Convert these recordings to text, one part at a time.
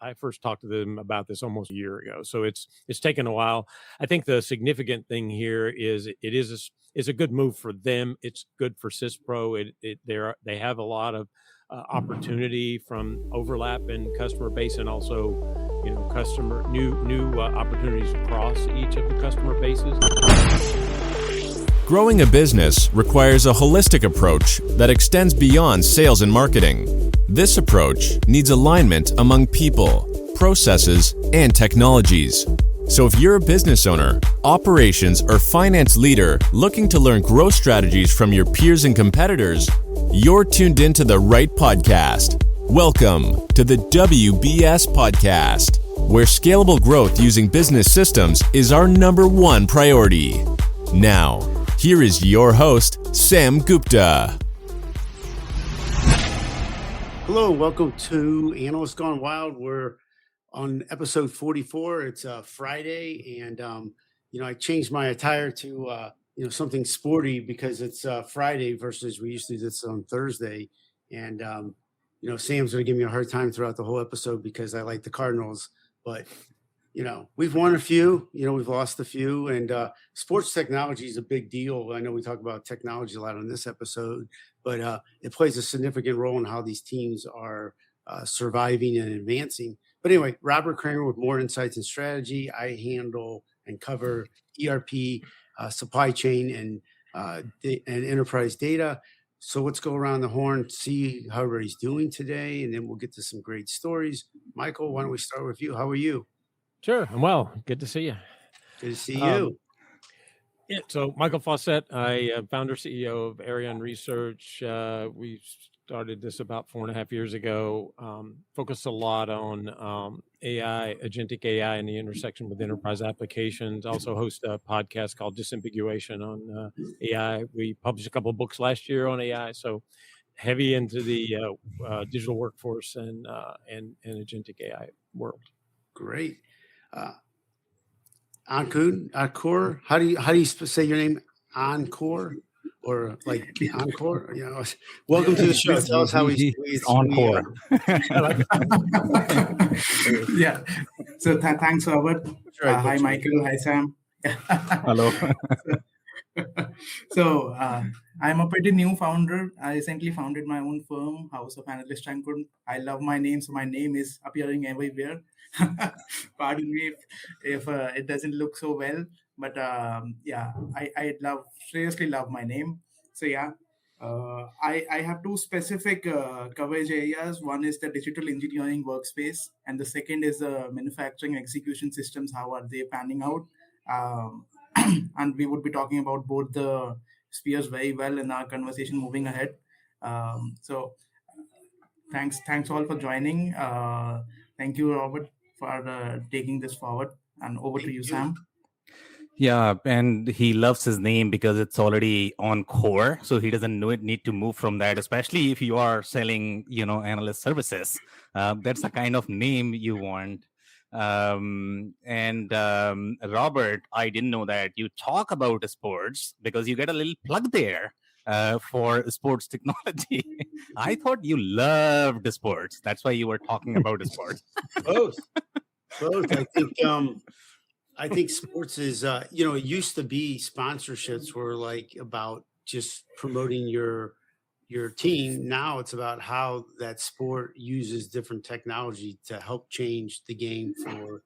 I first talked to them about this almost a year ago. So it's taken a while. I think the significant thing here is it's a good move for them. It's good for Syspro. They have a lot of opportunity from overlap in customer base, and also, customer new opportunities across each of the customer bases. Growing a business requires a holistic approach that extends beyond sales and marketing. This approach needs alignment among people, processes, and technologies. So if you're a business owner, operations, or finance leader looking to learn growth strategies from your peers and competitors, you're tuned into the right podcast. Welcome to the WBS Podcast, where scalable growth using business systems is our #1 priority. Now, here is your host, Sam Gupta. Hello, welcome to Analysts Gone Wild. We're on episode 44. It's Friday, and I changed my attire to something sporty because it's Friday versus we used to do this on Thursday. And Sam's going to give me a hard time throughout the whole episode because I like the Cardinals, but we've won a few, we've lost a few, and sports technology is a big deal. I know we talk about technology a lot on this episode, but it plays a significant role in how these teams are surviving and advancing. But anyway, Robert Kramer with more insights and strategy. I handle and cover ERP, supply chain, and enterprise data. So let's go around the horn, see how everybody's doing today, and then we'll get to some great stories. Michael, why don't we start with you? How are you? Sure. I'm well. Good to see you. Good to see you. So Michael Fawcett, I am founder, CEO of Arion Research. We started this about 4.5 years ago, focused a lot on AI, agentic AI, and the intersection with enterprise applications. Also host a podcast called Disambiguation on AI. We published a couple of books last year on AI, so heavy into the digital workforce and agentic AI world. Great. Encore. How do you say your name? Encore or like Encore? Welcome to the show. Tell us how it's Encore. Yeah. So thanks, Robert. Hi, Michael. Hi, Sam. Hello. So I'm a pretty new founder. I recently founded my own firm, House of Analyst Anchor. I love my name, so my name is appearing everywhere. Pardon me if it doesn't look so well, but I seriously love my name. So I have two specific coverage areas. One is the digital engineering workspace, and the second is the manufacturing execution systems. How are they panning out? And we would be talking about both the spheres very well in our conversation moving ahead. So thanks all for joining. Thank you, Robert, for taking this forward. And over to you, Sam. Yeah, and he loves his name because it's already on core, so he doesn't need to move from that, especially if you are selling, analyst services. That's the kind of name you want. Robert, I didn't know that you talk about sports because you get a little plug there for sports technology. I thought you loved sports. That's why you were talking about sports. Both. I think sports is, it used to be sponsorships were like about just promoting your team. Now it's about how that sport uses different technology to help change the game for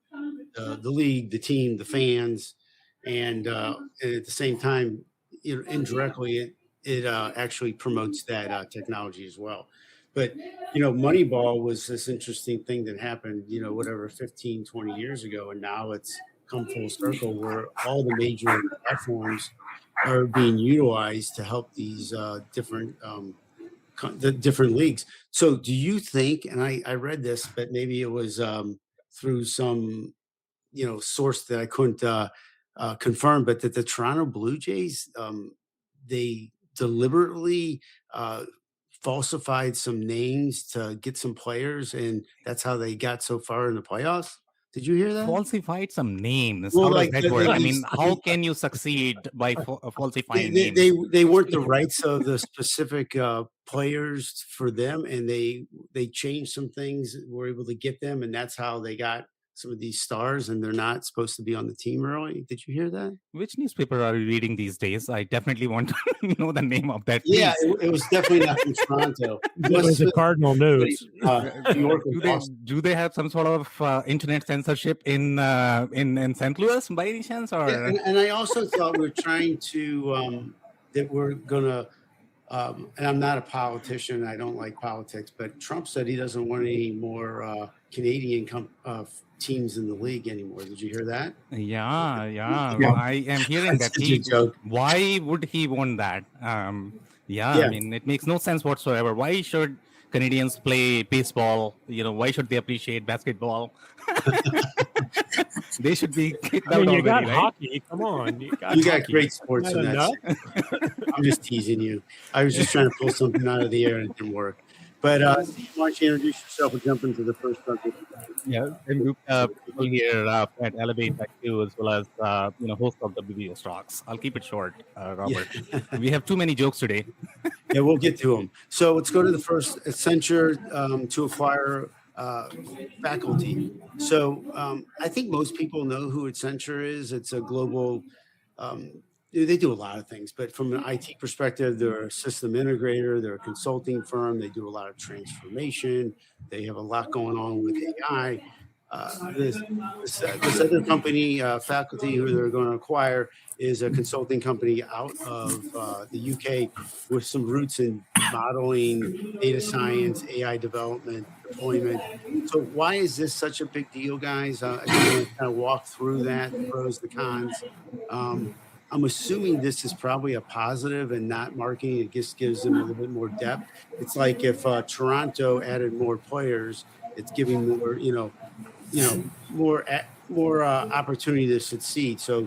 the league, the team, the fans, and at the same time, indirectly, it actually promotes that technology as well. But, Moneyball was this interesting thing that happened, 15, 20 years ago. And now it's come full circle where all the major platforms are being utilized to help these different leagues. So do you think, and I read this, but maybe it was through some, source that I couldn't confirm, but that the Toronto Blue Jays, they deliberately falsified some names to get some players, and that's how they got so far in the playoffs. Did you hear that? Falsified some names. Well, how does that work? How can you succeed by falsifying names? They weren't the rights of the specific players for them, and they changed some things, were able to get them, and that's how they got some of these stars, and they're not supposed to be on the team early. Did you hear that? Which newspaper are you reading these days? I definitely want to know the name of that. Yeah, Please. it was definitely not from Toronto. It was the Cardinal News. New York and Boston. Do they have some sort of internet censorship in St. Louis by any chance? Or Yeah, and I also thought we're trying to that we're gonna. And I'm not a politician. I don't like politics, but Trump said he doesn't want any more Canadian teams in the league anymore. Did you hear that? Yeah. Yeah. I am hearing that. Such a joke. Why would he want that? Yeah. I mean, it makes no sense whatsoever. Why should Canadians play baseball? Why should they appreciate basketball? They should be kicked out I mean, you already, got right? hockey. Come on, you got hockey. Great sports Isn't in that that. I'm just teasing you. I was just trying to pull something out of the air and it didn't work. But why don't you introduce yourself and jump into the first subject? Yeah, and people here at Elevate too, as well as host of WBS Stocks. I'll keep it short, Robert. We have too many jokes today. Yeah, we'll get to them. So let's go to the first. Accenture to acquire faculty. So I think most people know who Accenture is. It's a global. They do a lot of things, but from an IT perspective, they're a system integrator, they're a consulting firm, they do a lot of transformation, they have a lot going on with AI. This other company, Faculty, who they're going to acquire, is a consulting company out of the UK with some roots in modeling, data science, AI development, deployment. So why is this such a big deal, guys? I just want to kind of walk through that, the pros, the cons. I'm assuming this is probably a positive and not marketing. It just gives them a little bit more depth. It's like if Toronto added more players, it's giving more, more opportunity to succeed. So,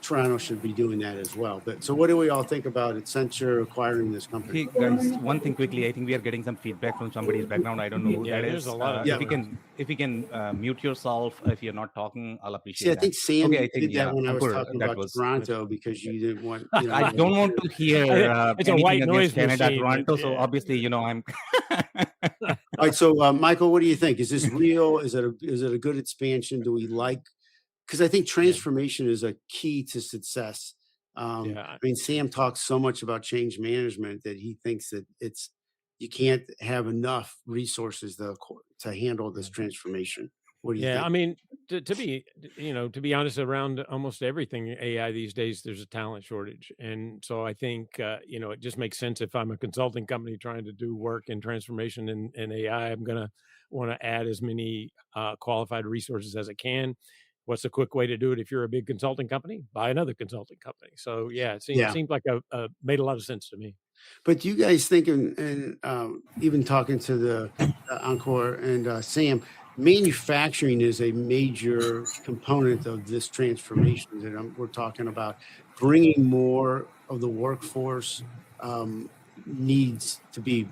Toronto should be doing that as well. But so what do we all think about Accenture acquiring this company? Hey guys, one thing quickly. I think we are getting some feedback from somebody's background. I don't know who that there's is. a lot of If you can mute yourself if you're not talking, I'll appreciate See, I that. think Sam Okay, I did that when I was Ankur, talking that about was- Toronto because you didn't want. I don't want to hear It's a anything white against noise Canada, machine, Toronto. but So yeah. obviously, I'm. All right, so Michael, what do you think? Is this real? Is it a good expansion? Do we like? Because I think transformation is a key to success. I mean, Sam talks so much about change management that he thinks that you can't have enough resources to handle this transformation. What do you think? I mean, to be honest, around almost everything AI these days, there's a talent shortage. And so I think, it just makes sense if I'm a consulting company trying to do work in transformation in AI, I'm going to want to add as many qualified resources as I can. What's a quick way to do it? If you're a big consulting company, buy another consulting company. So it seemed like made a lot of sense to me. But do you guys think, and even talking to the Encore and Sam, manufacturing is a major component of this transformation that we're talking about. Bringing more of the workforce needs to be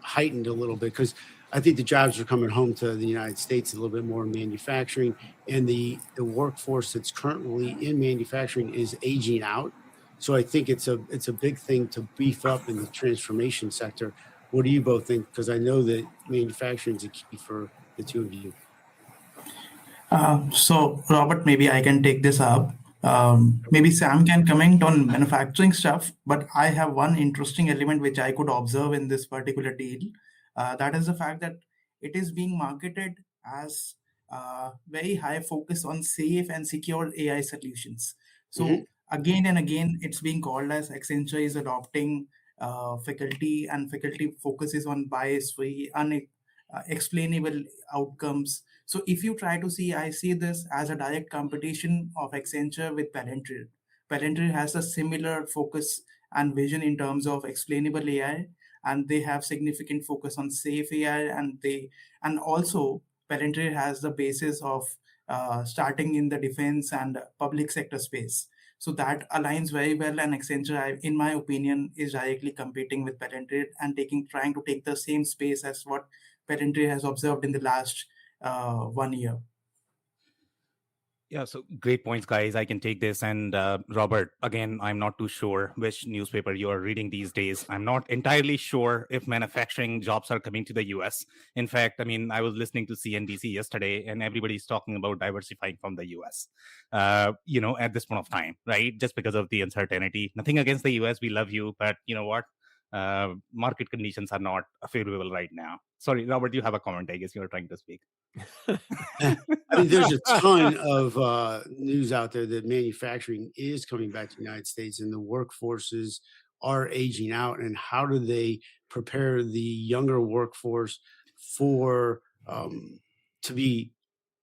heightened a little bit, because I think the jobs are coming home to the United States a little bit more in manufacturing, and the workforce that's currently in manufacturing is aging out. So I think it's a big thing to beef up in the transformation sector. What do you both think? Because I know that manufacturing is a key for the two of you. So Robert, maybe I can take this up. Maybe Sam can comment on manufacturing stuff, but I have one interesting element which I could observe in this particular deal. That is the fact that it is being marketed as very high focus on safe and secure AI solutions. So again and again, it's being called as Accenture is adopting faculty, and faculty focuses on bias-free, unexplainable outcomes. So if you try to see, I see this as a direct competition of Accenture with Palantir. Palantir has a similar focus and vision in terms of explainable AI, and they have significant focus on safe AI, and also Palantir has the basis of starting in the defense and public sector space. So that aligns very well, and Accenture, in my opinion, is directly competing with Palantir and trying to take the same space as what Palantir has observed in the last 1 year. Yeah, so great points, guys. I can take this. And Robert, again, I'm not too sure which newspaper you are reading these days. I'm not entirely sure if manufacturing jobs are coming to the US. In fact, I mean, I was listening to CNBC yesterday, and everybody's talking about diversifying from the US, at this point of time, right? Just because of the uncertainty. Nothing against the US. We love you. But you know what? Market conditions are not favorable right now. Sorry, Robert, you have a comment. I guess you were trying to speak. I mean, there's a ton of news out there that manufacturing is coming back to the United States and the workforces are aging out. And how do they prepare the younger workforce for to be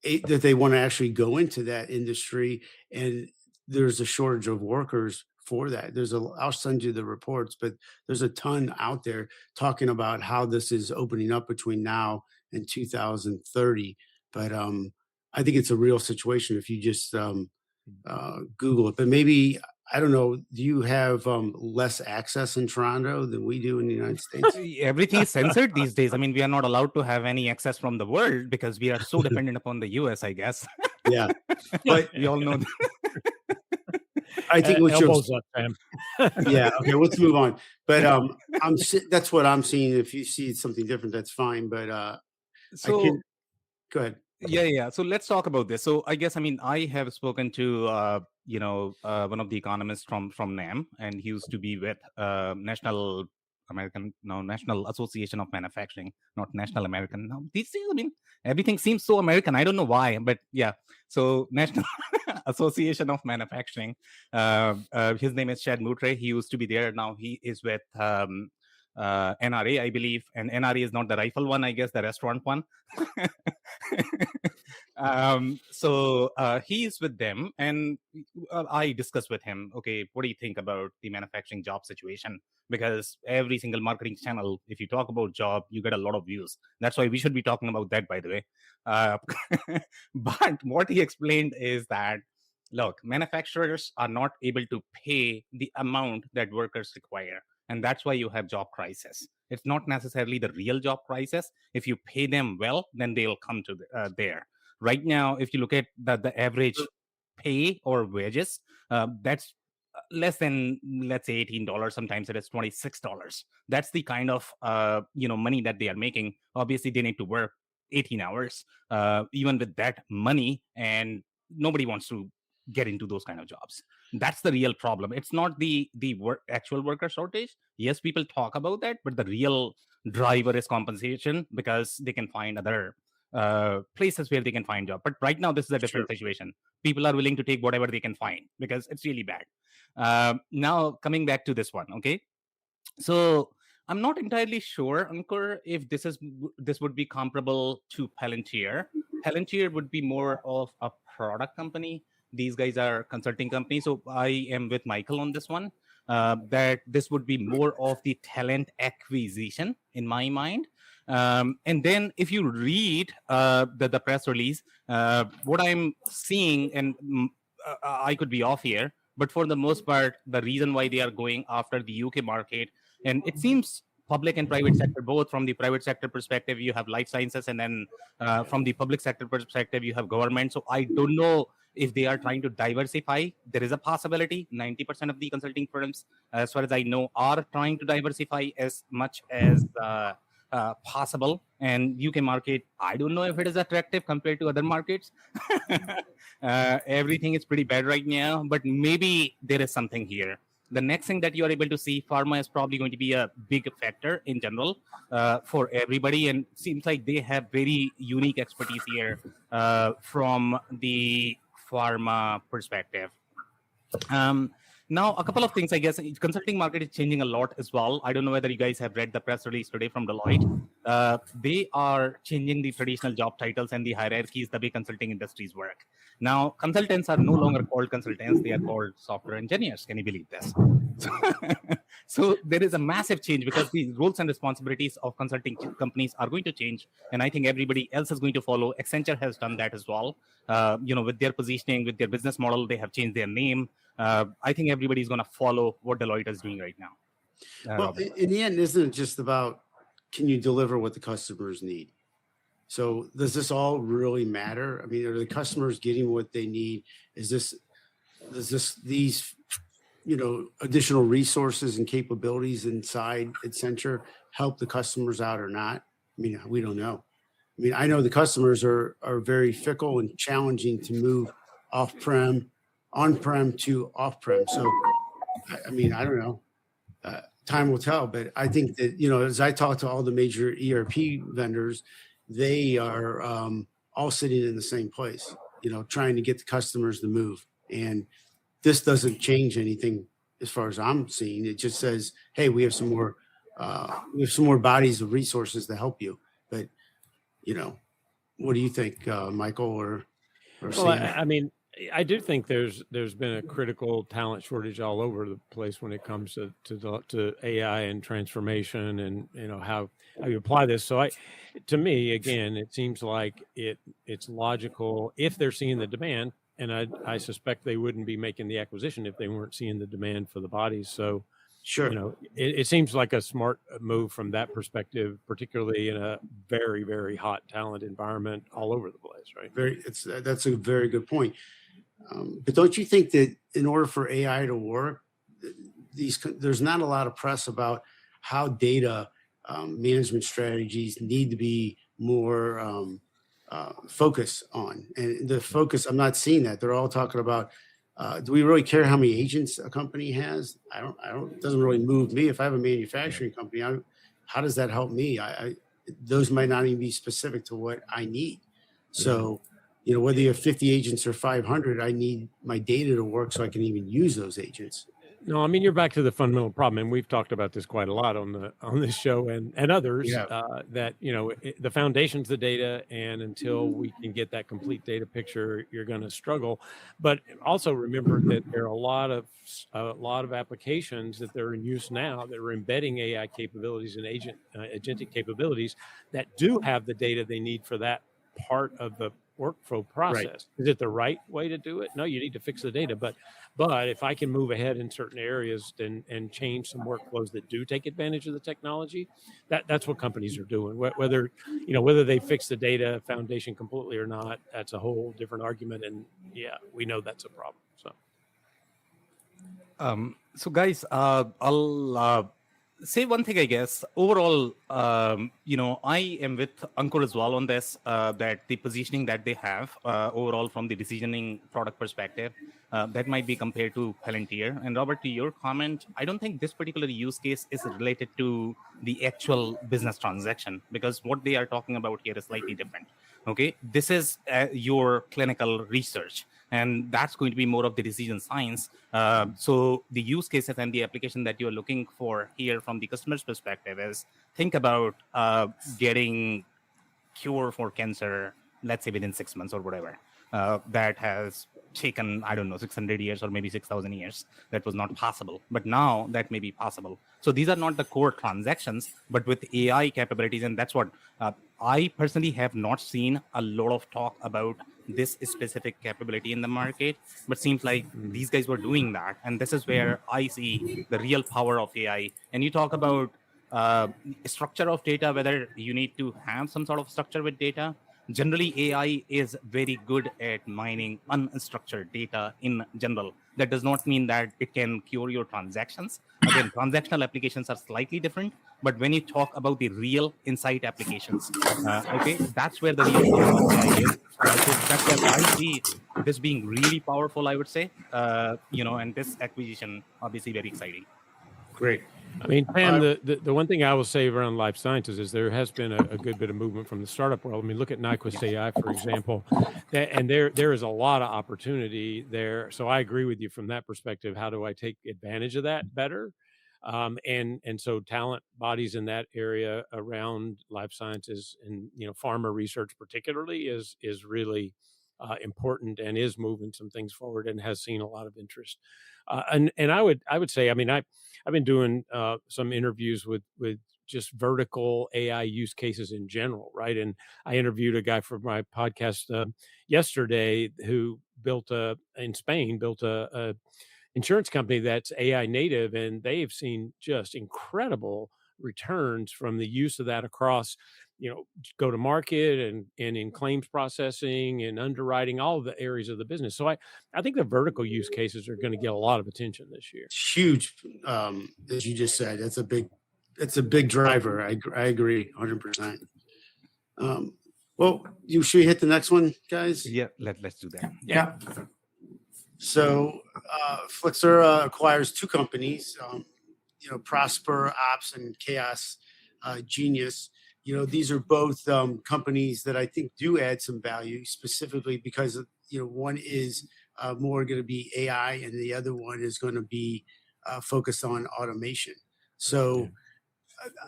that they want to actually go into that industry? And there's a shortage of workers for that. I'll send you the reports, but there's a ton out there talking about how this is opening up between now and 2030. But I think it's a real situation if you just Google it. But maybe, I don't know, do you have less access in Toronto than we do in the United States? Everything is censored these days. I mean, we are not allowed to have any access from the world because we are so dependent upon the US, I guess. Yeah. But we all know that. I think what you're elbows up, Sam. yeah, okay, let's move on. But that's what I'm seeing. If you see something different, that's fine. But So go ahead. yeah. So let's talk about this. So I guess, I mean, I have spoken to one of the economists from NAM, and he used to be with National Association of Manufacturing, not National American. Now these days, I mean, everything seems so American. I don't know why, but yeah. So National Association of Manufacturing. His name is Chad Moutre. He used to be there. Now he is with NRA, I believe, and NRA is not the rifle one, I guess, the restaurant one. So he's with them, and I discussed with him, okay, what do you think about the manufacturing job situation? Because every single marketing channel, if you talk about job, you get a lot of views. That's why we should be talking about that, by the way. But what he explained is that, look, manufacturers are not able to pay the amount that workers require. And that's why you have job crisis. It's not necessarily the real job crisis. If you pay them well, then they'll come to there. Right now, if you look at the average pay or wages, that's less than, let's say, $18. Sometimes it is $26. That's the kind of money that they are making. Obviously, they need to work 18 hours, even with that money, and nobody wants to get into those kind of jobs. That's the real problem. It's not the actual worker shortage. Yes, people talk about that, but the real driver is compensation, because they can find other places where they can find job. But right now, this is a different situation. People are willing to take whatever they can find because it's really bad. Now, coming back to this one, okay? So I'm not entirely sure, Ankur, if this would be comparable to Palantir. Palantir would be more of a product company. These guys are consulting companies. So I am with Michael on this one, that this would be more of the talent acquisition in my mind. And then if you read the press release, what I'm seeing, and I could be off here, but for the most part, the reason why they are going after the UK market, and it seems public and private sector, both from the private sector perspective, you have life sciences, and then from the public sector perspective, you have government. So I don't know if they are trying to diversify. There is a possibility. 90% of the consulting firms, as far as I know, are trying to diversify as much as possible. And UK market, I don't know if it is attractive compared to other markets. Everything is pretty bad right now, but maybe there is something here. The next thing that you are able to see, pharma is probably going to be a big factor in general for everybody. And it seems like they have very unique expertise here from the pharma perspective. Now, a couple of things, I guess. Consulting market is changing a lot as well. I don't know whether you guys have read the press release today from Deloitte. They are changing the traditional job titles and the hierarchies the way consulting industries work. Now, consultants are no longer called consultants. They are called software engineers. Can you believe this? So there is a massive change because the roles and responsibilities of consulting companies are going to change. And I think everybody else is going to follow. Accenture has done that as well. With their positioning, with their business model, they have changed their name. I think everybody's going to follow what Deloitte is doing right now. Well, in the end, isn't it just about, can you deliver what the customers need? So does this all really matter? I mean, are the customers getting what they need? Does these additional resources and capabilities inside Accenture help the customers out or not? I mean, we don't know. I mean, I know the customers are very fickle and challenging to move on-prem to off-prem. So, I mean, I don't know. Time will tell, but I think that, as I talk to all the major ERP vendors, they are all sitting in the same place, trying to get the customers to move. And this doesn't change anything as far as I'm seeing. It just says, hey, we have some more bodies of resources to help you. But, what do you think, Michael or Well, Sam? I mean, I do think there's been a critical talent shortage all over the place when it comes to AI and transformation, and how you apply this. So to me, again, it seems like it's logical if they're seeing the demand, and I suspect they wouldn't be making the acquisition if they weren't seeing the demand for the bodies. So Sure. it seems like a smart move from that perspective, particularly in a very, very hot talent environment all over the place, right? That's a very good point. But don't you think that in order for AI to work, there's not a lot of press about how data management strategies need to be more focused on? And the focus, I'm not seeing that. They're all talking about, do we really care how many agents a company has? It doesn't really move me. If I have a manufacturing company, how does that help me? Those might not even be specific to what I need. So, whether you have 50 agents or 500, I need my data to work so I can even use those agents. No, I mean, you're back to the fundamental problem, and we've talked about this quite a lot on this show and others. That the foundation's the data, and until we can get that complete data picture, you're going to struggle. But also remember that there are a lot of applications that they're in use now that are embedding AI capabilities and agentic capabilities that do have the data they need for that part of the workflow process. Right. Is it the right way to do it? No, you need to fix the data. But if I can move ahead in certain areas and change some workflows that do take advantage of the technology, that's what companies are doing. Whether they fix the data foundation completely or not, that's a whole different argument. And yeah, we know that's a problem. So guys, I'll say one thing, I guess. Overall, I am with Ankur as well on this, that the positioning that they have overall from the decisioning product perspective, that might be compared to Palantir. And Robert, to your comment, I don't think this particular use case is related to the actual business transaction, because what they are talking about here is slightly different. Okay, this is your clinical research, and that's going to be more of the decision science. So the use cases and the application that you're looking for here from the customer's perspective is, think about getting cure for cancer, let's say within 6 months or whatever. That has taken, 600 years or maybe 6,000 years. That was not possible. But now that may be possible. So these are not the core transactions, but with AI capabilities. And that's what I personally have not seen a lot of talk about this specific capability in the market, but seems like these guys were doing that. And this is where I see the real power of AI. And you talk about structure of data, whether you need to have some sort of structure with data. Generally, AI is very good at mining unstructured data in general. That does not mean that it can cure your transactions. Again, transactional applications are slightly different, but when you talk about the real insight applications, that's where the real power of AI is. So that's where I see this being really powerful, I would say, and this acquisition, obviously very exciting. Great. I mean, Pam, the one thing I will say around life sciences is there has been a good bit of movement from the startup world. I mean, look at Nyquist AI, for example, and there is a lot of opportunity there. So I agree with you from that perspective. How do I take advantage of that better? And so talent bodies in that area around life sciences and pharma research particularly is really important and is moving some things forward and has seen a lot of interest. And I would say, I mean, I've been doing some interviews with just vertical AI use cases in general, right? And I interviewed a guy for my podcast yesterday who in Spain built a insurance company that's AI native, and they've seen just incredible returns from the use of that across go to market and in claims processing and underwriting, all of the areas of the business. So I think the vertical use cases are going to get a lot of attention this year. It's huge, as you just said. It's a big driver. I agree 100%. Well, should we hit the next one, guys? Yeah, let's do that. Yeah. So Flexera acquires two companies, Prosper Ops and Chaos Genius. These are both companies that I think do add some value, specifically because one is more going to be AI and the other one is going to be focused on automation. So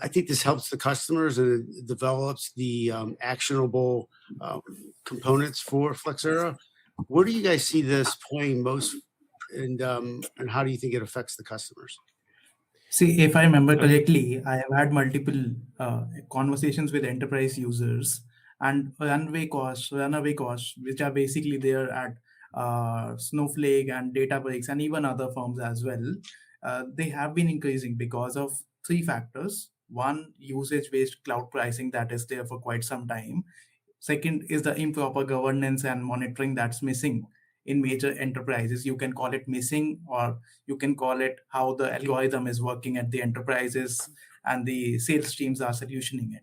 I think this helps the customers and it develops the actionable components for Flexera. Where do you guys see this playing most, and how do you think it affects the customers? See, if I remember correctly, I have had multiple conversations with enterprise users, and runaway costs, which are basically there at Snowflake and Databricks and even other firms as well, they have been increasing because of three factors. One, usage-based cloud pricing that is there for quite some time. Second is the improper governance and monitoring that's missing in major enterprises. You can call it missing, or you can call it how the algorithm is working at the enterprises and the sales teams are solutioning it.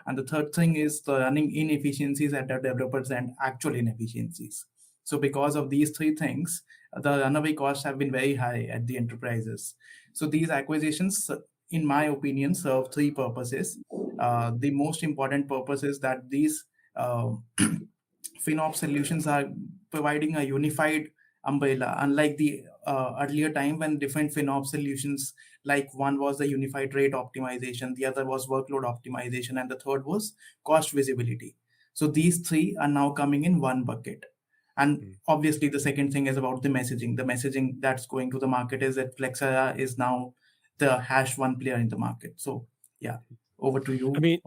And the third thing is the running inefficiencies at the developers and actual inefficiencies. So because of these three things, the runaway costs have been very high at the enterprises. So these acquisitions, in my opinion, serve three purposes. The most important purpose is that these FinOps solutions are providing a unified umbrella, unlike the earlier time when different FinOps solutions, like one was the unified rate optimization, the other was workload optimization, and the third was cost visibility. So these three are now coming in one bucket. And obviously the second thing is about the messaging. The messaging that's going to the market is that Flexera is now the #1 player in the market. So yeah, over to you. I mean,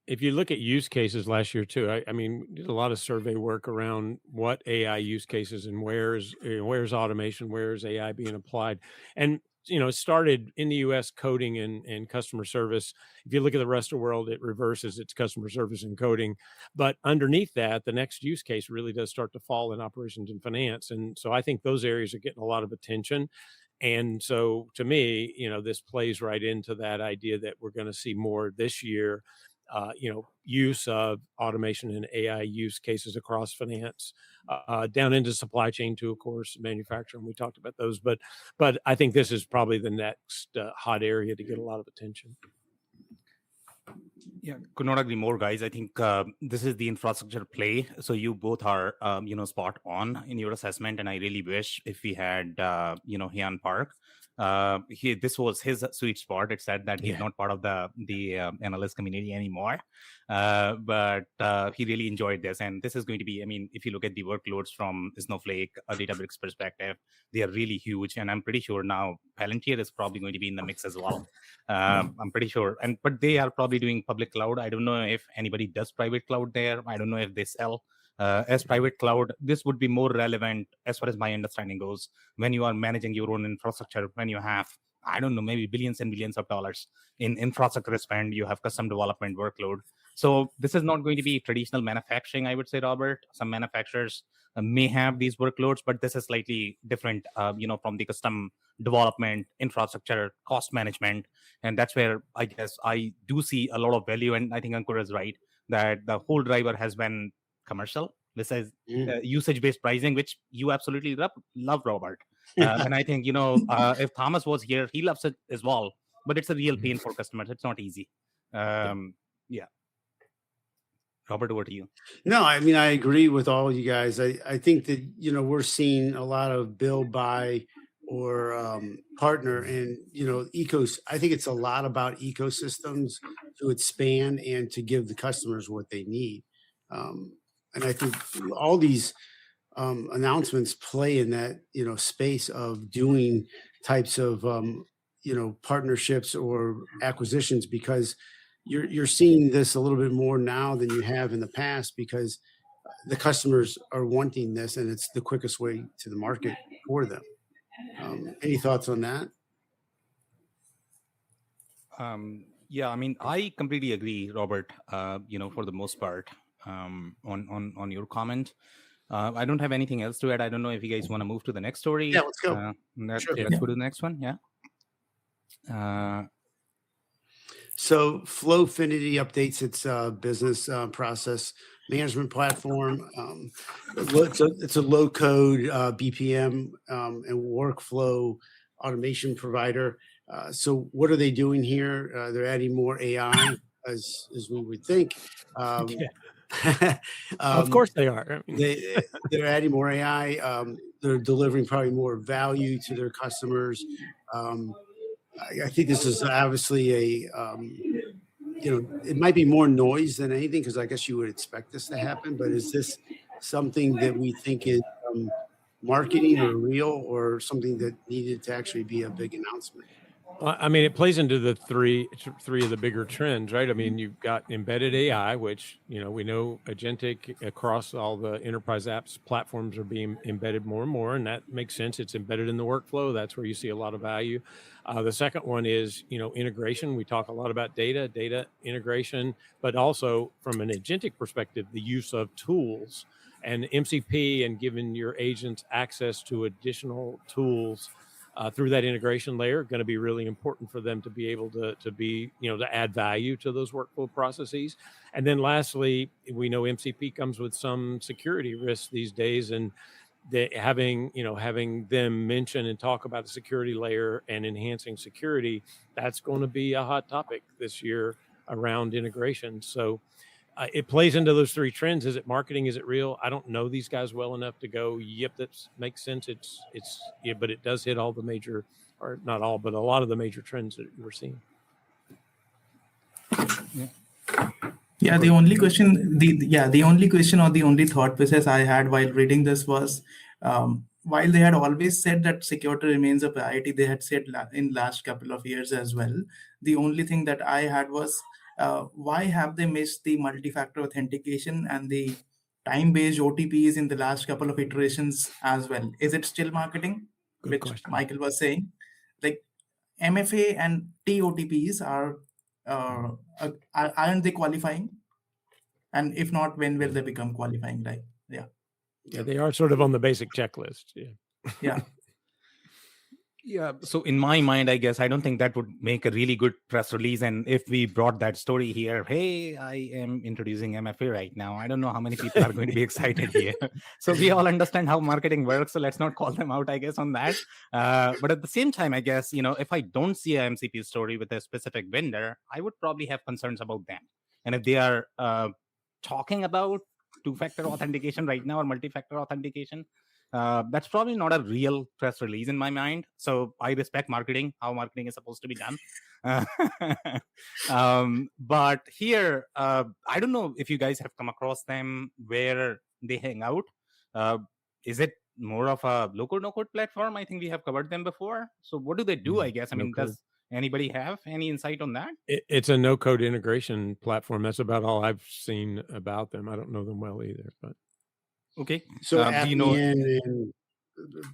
if you look at use cases last year too, I mean, did a lot of survey work around what AI use cases and where's automation, where's AI being applied, and it started in the U.S. coding and customer service. If you look at the rest of the world, it reverses. It's customer service and coding, but underneath that, the next use case really does start to fall in operations and finance, and so I think those areas are getting a lot of attention. And so to me, this plays right into that idea that we're going to see more this year. Use of automation and AI use cases across finance, down into supply chain too, of course, manufacturing. We talked about those, but I think this is probably the next hot area to get a lot of attention. Yeah, could not agree more, guys. I think this is the infrastructure play. So you both are, spot on in your assessment, and I really wish if we had, Hyun Park. This was his sweet spot. It said that he's not part of the analyst community anymore, but he really enjoyed this. And this is going to be, I mean, if you look at the workloads from Snowflake, a Databricks perspective, they are really huge. And I'm pretty sure now Palantir is probably going to be in the mix as well. I'm pretty sure. But they are probably doing public cloud. I don't know if anybody does private cloud there. I don't know if they sell as private cloud. This would be more relevant as far as my understanding goes when you are managing your own infrastructure, when you have, I don't know, maybe billions and billions of dollars in infrastructure spend, you have custom development workload. So this is not going to be traditional manufacturing, I would say, Robert. Some manufacturers may have these workloads, but this is slightly different, from the custom development, infrastructure, cost management. And that's where I guess I do see a lot of value. And I think Ankur is right that the whole driver has been commercial. This is usage-based pricing, which you absolutely love, Robert. And I think, if Thomas was here, he loves it as well. But it's a real pain for customers. It's not easy. Yeah. Robert, over to you. No, I mean, I agree with all you guys. I think that, we're seeing a lot of build, buy, or partner, and, I think it's a lot about ecosystems to expand and to give the customers what they need. And I think all these announcements play in that, space of doing types of, partnerships or acquisitions, because you're seeing this a little bit more now than you have in the past, because the customers are wanting this and it's the quickest way to the market for them. Any thoughts on that? Yeah, I mean, I completely agree, Robert. For the most part, on your comment. I don't have anything else to add. I don't know if you guys want to move to the next story. Yeah, let's go. Let's Yeah. go to the next one. Yeah. So Flowfinity updates its business process management platform. It's a low code BPM and workflow automation provider. So what are they doing here? They're adding more AI as we would think. Of course they are. I mean, They're adding more AI. They're delivering probably more value to their customers. I think this is obviously it might be more noise than anything, because I guess you would expect this to happen. But is this something that we think is marketing or real, or something that needed to actually be a big announcement? Well, I mean, it plays into the three of the bigger trends, right? I mean, you've got embedded AI, which, we know agentic across all the enterprise apps platforms are being embedded more and more, and that makes sense. It's embedded in the workflow. That's where you see a lot of value. The second one is, integration. We talk a lot about data integration, but also from an agentic perspective, the use of tools and MCP and giving your agents access to additional tools through that integration layer, going to be really important for them to be able to add value to those workflow processes. And then lastly, we know MCP comes with some security risks these days, and having them mention and talk about the security layer and enhancing security, that's going to be a hot topic this year around integration. So it plays into those three trends. Is it marketing? Is it real? I don't know these guys well enough to go, yep, that makes sense. But it does hit all the major, or not all, but a lot of the major trends that we're seeing. Yeah, the only question, the only question or the only thought process I had while reading this was, while they had always said that security remains a priority, they had said in last couple of years as well. The only thing that I had was, why have they missed the multi-factor authentication and the time-based OTPs in the last couple of iterations as well? Is it still marketing? Good which question. Michael was saying, like MFA and TOTPs aren't they qualifying? And if not, when will they become qualifying? Like, Yeah, they are sort of on the basic checklist. Yeah. Yeah. So in my mind, I guess I don't think that would make a really good press release. And if we brought that story here, hey, I am introducing MFA right now, I don't know how many people are going to be excited here. So we all understand how marketing works. So let's not call them out, I guess, on that. But at the same time, I guess, if I don't see a MCP story with a specific vendor, I would probably have concerns about them. And if they are talking about two-factor authentication right now or multi-factor authentication, that's probably not a real press release in my mind. So I respect marketing, how marketing is supposed to be done. But here, I don't know if you guys have come across them, where they hang out. Is it more of a low-code, no-code platform? I think we have covered them before. So what do they do, I guess? I mean, does anybody have any insight on that? It's a no-code integration platform. That's about all I've seen about them. I don't know them well either, but. Okay. So Appian, and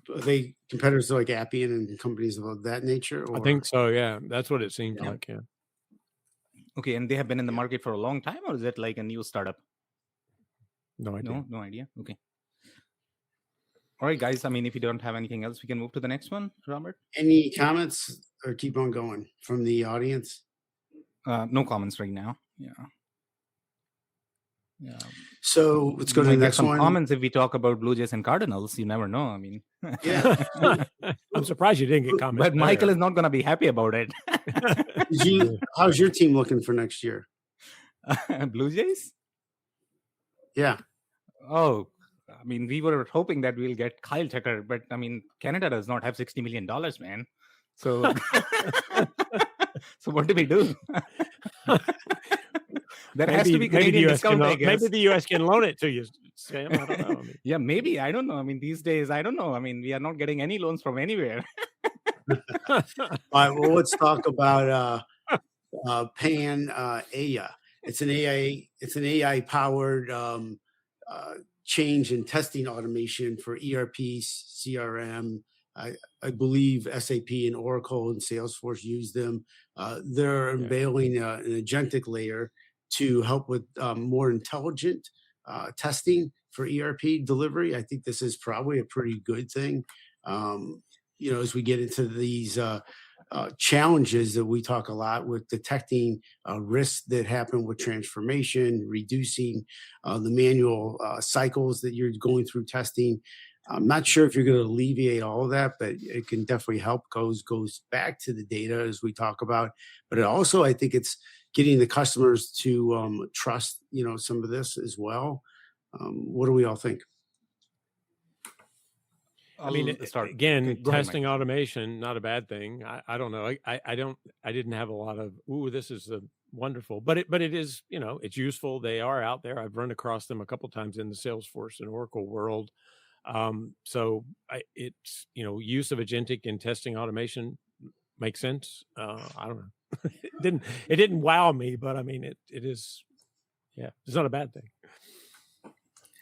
are they competitors to like Appian and companies of that nature? Or? I think so, yeah. That's what it seems like, yeah. Okay, and they have been in the market for a long time, or is it like a new startup? No idea. No idea. Okay. All right, guys. I mean, if you don't have anything else, we can move to the next one. Robert? Any comments, or keep on going from the audience? No comments right now. Yeah. So let's go to the next one. Comments if we talk about Blue Jays and Cardinals. You never know. I mean, yeah. I'm surprised you didn't get comments. But Michael is not going to be happy about it. How's your team looking for next year? Blue Jays? Yeah. Oh, I mean, we were hoping that we'll get Kyle Tucker, but I mean, Canada does not have $60 million, man. So, so what do we do? There has to be Canadian discount, I guess. Maybe the U.S. can loan it to you, Sam. I don't know. I mean, yeah, maybe. I don't know. I mean, these days, I don't know. I mean, we are not getting any loans from anywhere. All right. Well, let's talk about Panaya. It's an AI powered change and testing automation for ERP, CRM, I believe SAP and Oracle and Salesforce use them. They're unveiling an agentic layer to help with more intelligent testing for ERP delivery. I think this is probably a pretty good thing. As we get into these challenges that we talk a lot with detecting risks that happen with transformation, reducing the manual cycles that you're going through testing. I'm not sure if you're going to alleviate all of that, but it can definitely help. Goes back to the data as we talk about, but it also, I think it's getting the customers to trust, some of this as well. What do we all think? I mean, again, testing automation, not a bad thing. I don't know. I didn't have a lot of, this is wonderful, but it is, it's useful. They are out there. I've run across them a couple of times in the Salesforce and Oracle world. So it's, use of agentic in testing automation makes sense. I don't know. It didn't wow me, but I mean, it is, it's not a bad thing.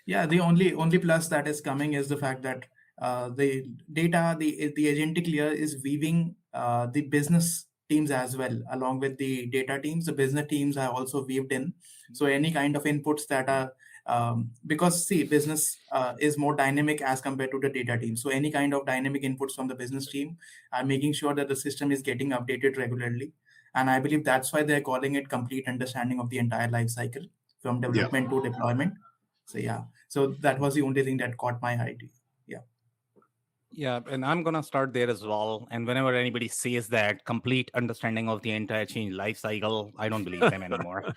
Yeah. The only plus that is coming is the fact that the data, the agentic layer is weaving the business teams as well, along with the data teams. The business teams are also weaved in. So any kind of inputs that are, because business is more dynamic as compared to the data team. So any kind of dynamic inputs from the business team are making sure that the system is getting updated regularly. And I believe that's why they're calling it complete understanding of the entire life cycle from development to deployment. So that was the only thing that caught my eye. Yeah, and I'm going to start there as well. And whenever anybody says that complete understanding of the entire change life cycle, I don't believe them anymore.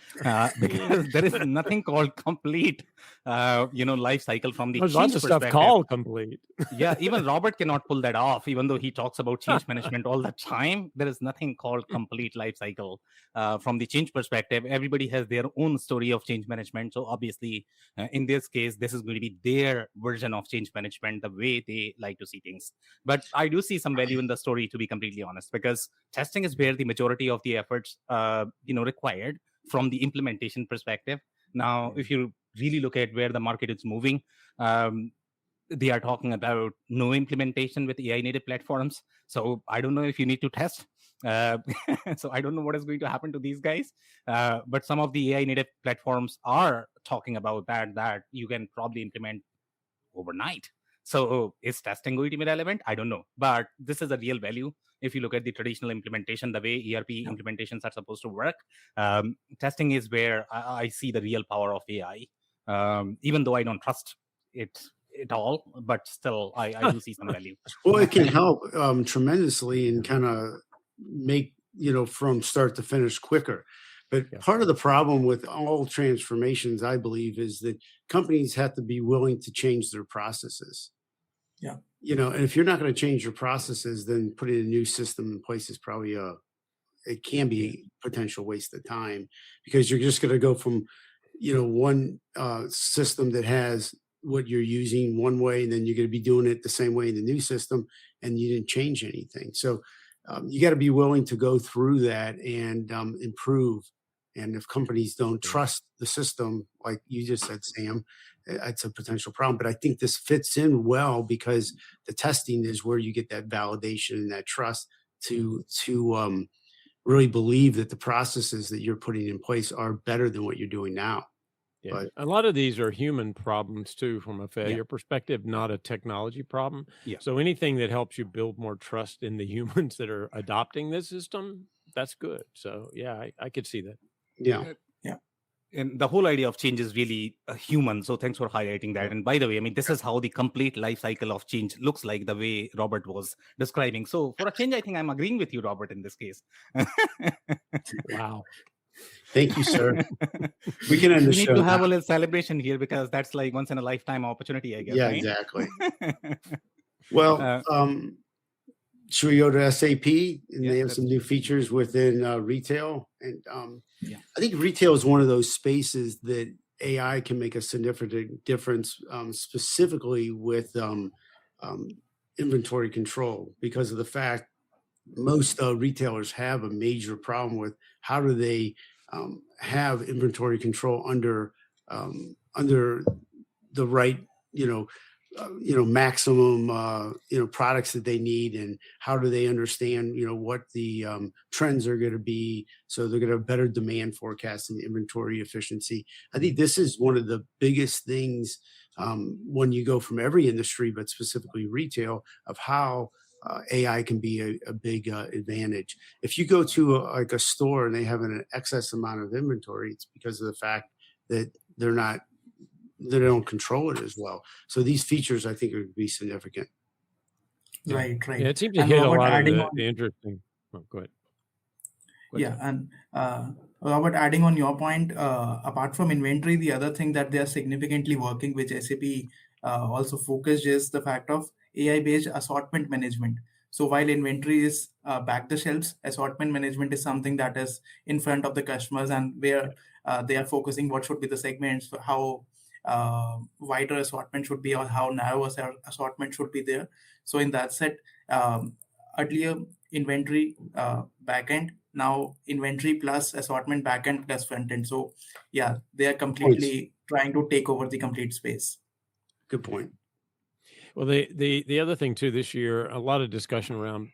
Because there is nothing called complete, life cycle from the There's change lots of perspective. stuff called complete. Yeah, even Robert cannot pull that off, even though he talks about change management all the time. There is nothing called complete life cycle from the change perspective. Everybody has their own story of change management. So obviously, in this case, this is going to be their version of change management, the way they like to see things. But I do see some value in the story, to be completely honest, because testing is where the majority of the efforts, required from the implementation perspective. Now, if you really look at where the market is moving, they are talking about no implementation with AI native platforms. So I don't know if you need to test. So I don't know what is going to happen to these guys. But some of the AI native platforms are talking about that you can probably implement overnight. So is testing going to be relevant? I don't know. But this is a real value. If you look at the traditional implementation, the way ERP implementations are supposed to work, testing is where I see the real power of AI. Even though I don't trust it at all, but still I do see some value. Well, it can help tremendously and kind of make, from start to finish quicker. But part of the problem with all transformations, I believe, is that companies have to be willing to change their processes. Yeah. And if you're not going to change your processes, then putting a new system in place is probably it can be a potential waste of time, because you're just going to go from, one system that has what you're using one way, and then you're going to be doing it the same way in the new system, and you didn't change anything. So you got to be willing to go through that and improve. And if companies don't trust the system, like you just said, Sam, it's a potential problem. But I think this fits in well, because the testing is where you get that validation and that trust to really believe that the processes that you're putting in place are better than what you're doing now. Yeah. But a lot of these are human problems too, from a failure perspective, not a technology problem. Yeah. So anything that helps you build more trust in the humans that are adopting this system, that's good. So I could see that. Yeah. And the whole idea of change is really human. So thanks for highlighting that. And by the way, I mean, this is how the complete life cycle of change looks like, the way Robert was describing. So for a change, I think I'm agreeing with you, Robert, in this case. Wow. Thank you, sir. We can understand. We need to have a little celebration here, because that's like once in a lifetime opportunity, I guess. Yeah, right? Exactly. Well, should we go to SAP? And they have some new features within retail. And I think retail is one of those spaces that AI can make a significant difference, specifically with inventory control, because of the fact most retailers have a major problem with how do they have inventory control under the right, maximum, products that they need, and how do they understand, what the trends are going to be. So they're going to have better demand forecasting, inventory efficiency. I think this is one of the biggest things when you go from every industry, but specifically retail, of how AI can be a big advantage. If you go to a store and they have an excess amount of inventory, it's because of the fact that they don't control it as well. So these features, I think, would be significant. Yeah. Right. Yeah, it seems to And hit a Robert, lot of adding the on, interesting. Oh, go ahead. Go ahead, yeah, Tom. and Robert, adding on your point, apart from inventory, the other thing that they are significantly working, which SAP also focused, is the fact of AI-based assortment management. So while inventory is back the shelves, assortment management is something that is in front of the customers, and where they are focusing what should be the segments, how wider assortment should be, or how narrow assortment should be there. So in that set, earlier inventory backend, now inventory plus assortment backend plus frontend. So yeah, they are Points. completely trying to take over the complete space. Good point. Well, the other thing too, this year, a lot of discussion around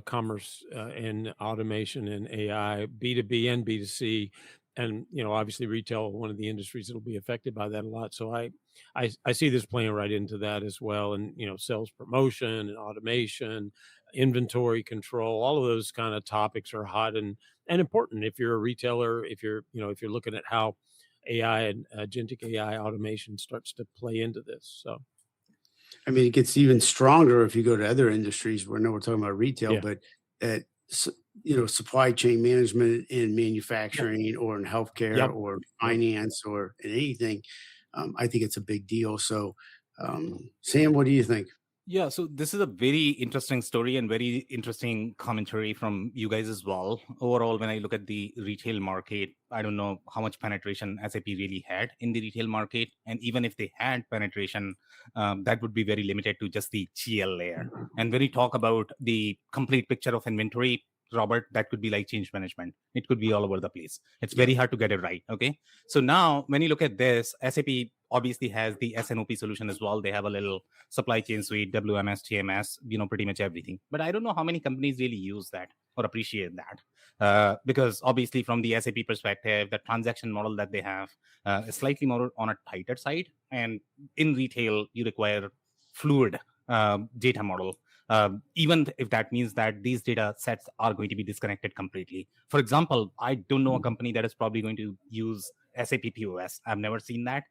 commerce and automation and AI, B2B and B2C, and obviously retail, one of the industries that'll be affected by that a lot. So I see this playing right into that as well, and sales promotion and automation, inventory control, all of those kind of topics are hot and important if you're a retailer, if you're looking at how AI and agentic AI automation starts to play into this. So. I mean, it gets even stronger if you go to other industries. We know we're talking about retail, Yeah. but at supply chain management in manufacturing, or in healthcare, Yep. or finance, or in anything, I think it's a big deal. So, Sam, what do you think? Yeah, so this is a very interesting story and very interesting commentary from you guys as well. Overall, when I look at the retail market, I don't know how much penetration SAP really had in the retail market. And even if they had penetration, that would be very limited to just the GL layer. And when we talk about the complete picture of inventory, Robert, that could be like change management. It could be all over the place. It's very hard to get it right. Okay. So now when you look at this, SAP obviously has the SNOP solution as well. They have a little supply chain suite, WMS, TMS, pretty much everything. But I don't know how many companies really use that or appreciate that. Because obviously from the SAP perspective, the transaction model that they have is slightly more on a tighter side. And in retail, you require fluid data model. Even if that means that these data sets are going to be disconnected completely. For example, I don't know a company that is probably going to use SAP POS. I've never seen that,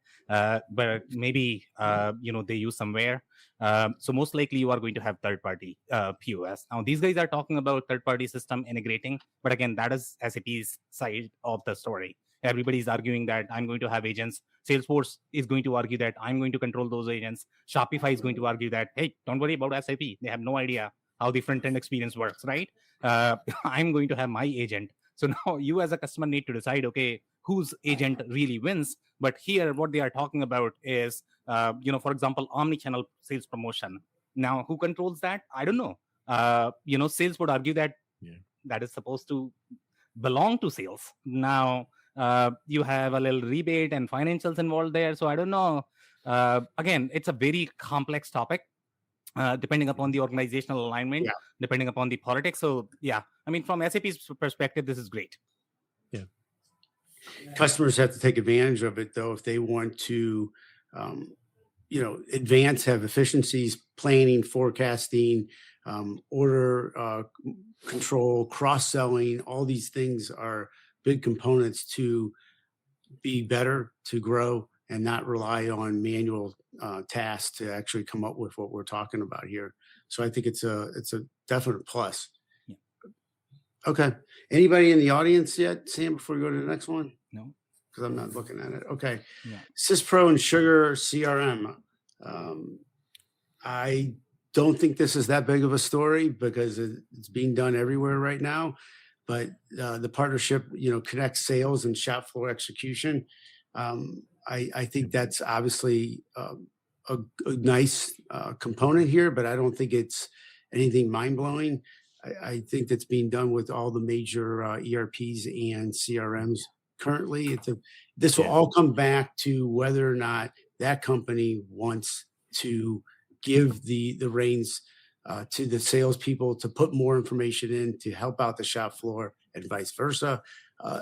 but maybe they use somewhere. So most likely you are going to have third-party POS. Now these guys are talking about third-party system integrating, but again, that is SAP's side of the story. Everybody's arguing that I'm going to have agents. Salesforce is going to argue that I'm going to control those agents. Shopify is going to argue that, hey, don't worry about SAP. They have no idea how the front-end experience works, right? I'm going to have my agent. So now you as a customer need to decide, okay, whose agent really wins. But here, what they are talking about is, for example, omni-channel sales promotion. Now, who controls that? I don't know. Sales would argue that that is supposed to belong to sales. Now, you have a little rebate and financials involved there. So I don't know. Again, it's a very complex topic. Depending upon the organizational alignment, depending upon the politics. So yeah, I mean, from SAP's perspective, this is great. Yeah. Customers have to take advantage of it, though, if they want to, advance, have efficiencies, planning, forecasting, order control, cross-selling. All these things are big components to be better, to grow, and not rely on manual tasks to actually come up with what we're talking about here. So I think it's a definite plus. Yeah. Okay. Anybody in the audience yet, Sam, before we go to the next one? No. Because I'm not looking at it. Okay. Yeah. Syspro and SugarCRM. I don't think this is that big of a story because it's being done everywhere right now. But the partnership, connects sales and shop floor execution. I think that's obviously a nice component here, but I don't think it's anything mind-blowing. I think that's being done with all the major ERPs and CRMs currently. This will all come back to whether or not that company wants to give the reins to the salespeople to put more information in to help out the shop floor and vice versa.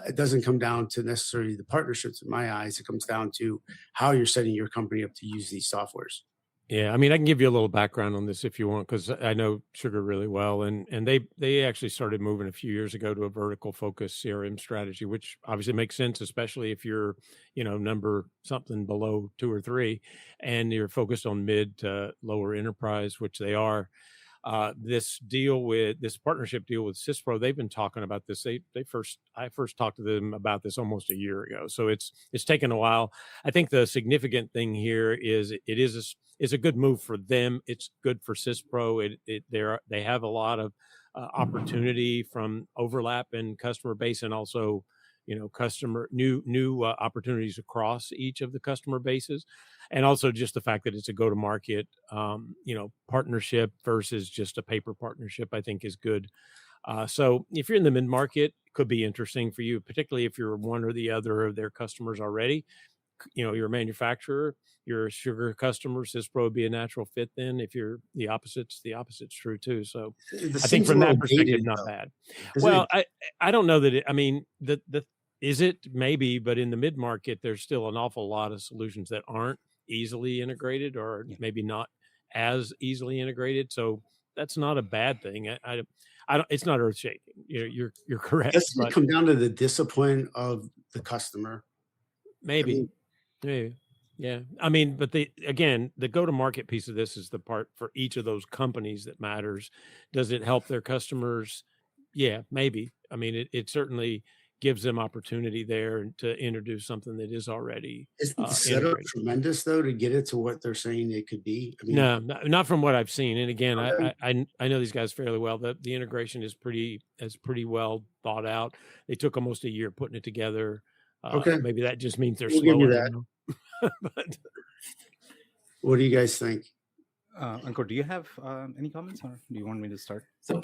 It doesn't come down to necessarily the partnerships in my eyes. It comes down to how you're setting your company up to use these softwares. Yeah, I mean, I can give you a little background on this if you want, because I know Sugar really well, and they actually started moving a few years ago to a vertical focused CRM strategy, which obviously makes sense, especially if you're, number something below 2 or 3, and you're focused on mid to lower enterprise, which they are. This partnership deal with Syspro, they've been talking about this. I first talked to them about this almost a year ago. So it's taken a while. I think the significant thing here is it's a good move for them. It's good for Syspro. They have a lot of opportunity from overlap in customer base, and also customer new opportunities across each of the customer bases, and also just the fact that it's a go-to-market partnership versus just a paper partnership, I think is good. So if you're in the mid-market, it could be interesting for you, particularly if you're one or the other of their customers already. You're a manufacturer, you're a Sugar customer, Syspro would be a natural fit. Then if you're the opposite's true too. So I think from that perspective, not bad. Well, I don't know that I mean, is it? Maybe, but in the mid-market, there's still an awful lot of solutions that aren't easily integrated, or maybe not as easily integrated. So that's not a bad thing. I don't, it's not earth shaking. You're correct. Does it come down to the discipline of the customer? Maybe. Yeah. I mean, but the go-to-market piece of this is the part for each of those companies that matters. Does it help their customers? Yeah, maybe. I mean, it certainly gives them opportunity there to introduce something that is already Isn't the setup tremendous though to get it to what they're saying it could be? I mean, no, not from what I've seen. And again, I know these guys fairly well. The integration is pretty well thought out. They took almost a year putting it together. Okay, maybe that just means they're we'll slower. give you that. But what do you guys think? Ankur, do you have any comments, or do you want me to start? So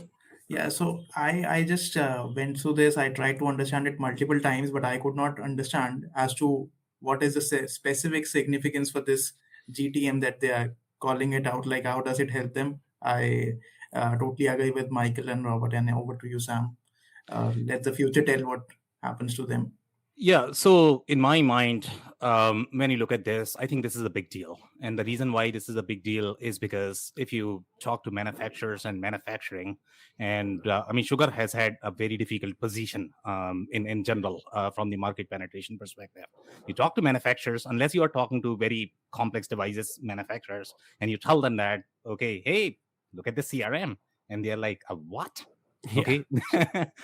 I just went through this. I tried to understand it multiple times, but I could not understand as to what is the specific significance for this GTM that they are calling it out. Like, how does it help them? I totally agree with Michael and Robert. And over to you, Sam. Let the future tell what happens to them. Yeah. So in my mind, when you look at this, I think this is a big deal. And the reason why this is a big deal is because if you talk to manufacturers and manufacturing, and I mean, Sugar has had a very difficult position in general from the market penetration perspective. You talk to manufacturers, unless you are talking to very complex devices manufacturers, and you tell them that, okay, hey, look at the CRM. And they're like, what? Yeah, okay.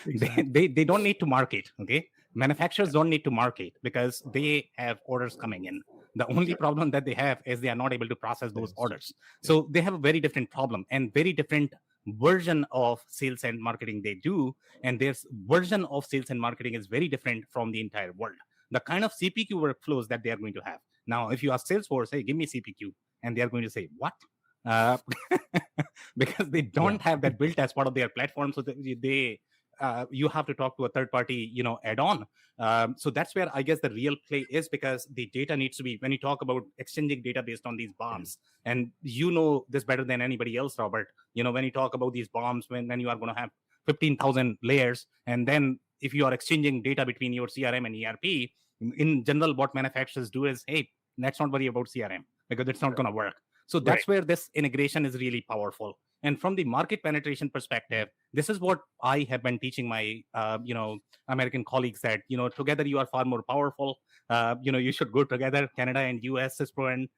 exactly. They don't need to market. Okay. Manufacturers don't need to market because they have orders coming in. The only problem that they have is they are not able to process those orders. So they have a very different problem and very different version of sales and marketing they do. And their version of sales and marketing is very different from the entire world. The kind of CPQ workflows that they are going to have. Now, if you ask Salesforce, hey, give me CPQ, and they are going to say, what? Because they don't have that built as part of their platform. So you have to talk to a third party, add-on. So that's where I guess the real play is, because the data needs to be, when you talk about exchanging data based on these bombs, and you know this better than anybody else, Robert, when you talk about these bombs, when you are going to have 15,000 layers, and then if you are exchanging data between your CRM and ERP, in general, what manufacturers do is, hey, let's not worry about CRM because it's not going to work. So that's where this integration is really powerful. And from the market penetration perspective, this is what I have been teaching my, American colleagues, that, together you are far more powerful. You should go together, Canada and US, Syspro, and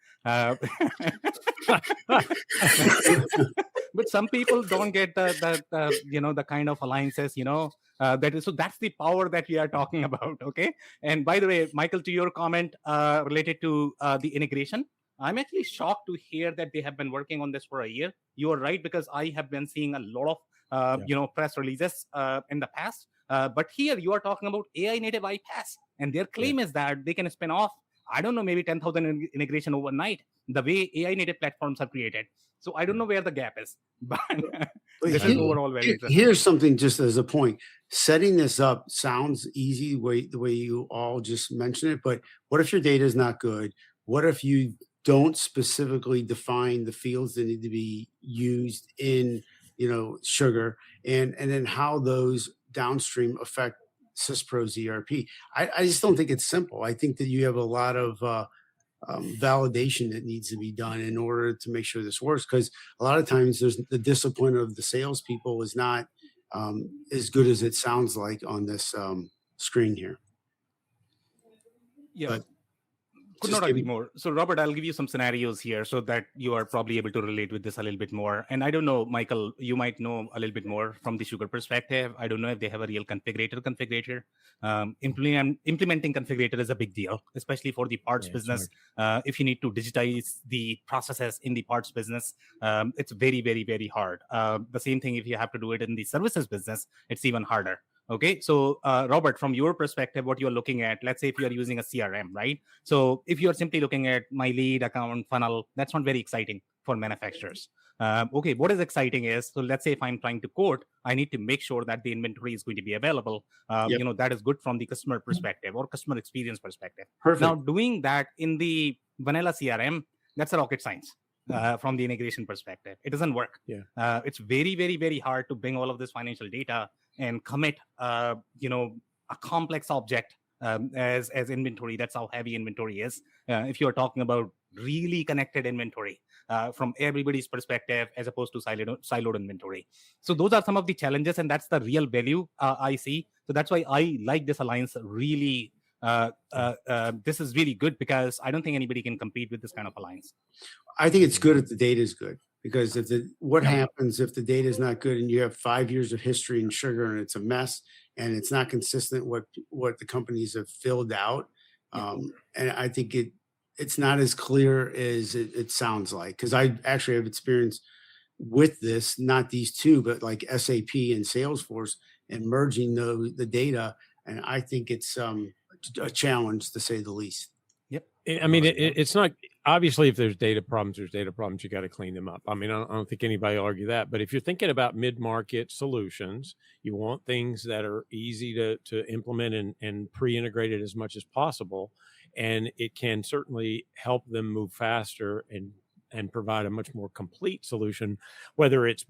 but some people don't get the kind of alliances, that is. So that's the power that we are talking about. Okay. And by the way, Michael, to your comment related to the integration, I'm actually shocked to hear that they have been working on this for a year. You are right, because I have been seeing a lot of press releases in the past. But here you are talking about AI native iPaaS, and their claim is that they can spin off, I don't know, maybe 10,000 integration overnight, the way AI native platforms are created. So I don't know where the gap is, but this is overall very interesting. Here's something just as a point. Setting this up sounds easy the way you all just mentioned it, but what if your data is not good? What if you don't specifically define the fields that need to be used in, sugar, and then how those downstream affect Syspro's ERP. I just don't think it's simple. I think that you have a lot of validation that needs to be done in order to make sure this works. Because a lot of times there's the discipline of the salespeople is not as good as it sounds like on this screen here. Yeah. But Could just not give agree me- more. So, Robert, I'll give you some scenarios here so that you are probably able to relate with this a little bit more. And I don't know, Michael, you might know a little bit more from the Sugar perspective. I don't know if they have a real configurator. Implementing configurator is a big deal, especially for the parts Yeah, it's business. If you need to digitize the processes in the parts business, it's very, very, very hard. The same thing if you have to do it in the services business, it's even harder. Okay, so Robert, from your perspective, what you're looking at, let's say if you're using a CRM, right? So if you're simply looking at my lead account funnel, that's not very exciting for manufacturers. Okay, what is exciting is, so let's say if I'm trying to quote, I need to make sure that the inventory is going to be available. Yep. That is good from the customer perspective or customer experience perspective. Perfect. Now, doing that in the vanilla CRM, that's a rocket science. From the integration perspective, it doesn't work. Yeah. It's very, very, very hard to bring all of this financial data and commit, a complex object as inventory. That's how heavy inventory is. If you're talking about really connected inventory from everybody's perspective, as opposed to siloed inventory. So those are some of the challenges, and that's the real value I see. So that's why I like this alliance really. This is really good because I don't think anybody can compete with this kind of alliance. I think it's good if the data is good, because what happens if the data is not good and you have 5 years of history in sugar and it's a mess and it's not consistent what the companies have filled out. And I think it's not as clear as it sounds like, because I actually have experience with this, not these two, but like SAP and Salesforce, and merging the data. And I think it's a challenge, to say the least. I mean, it's not, obviously, if there's data problems, you got to clean them up. I mean, I don't think anybody will argue that. But if you're thinking about mid-market solutions, you want things that are easy to implement and pre-integrated as much as possible. And it can certainly help them move faster and provide a much more complete solution, whether it's,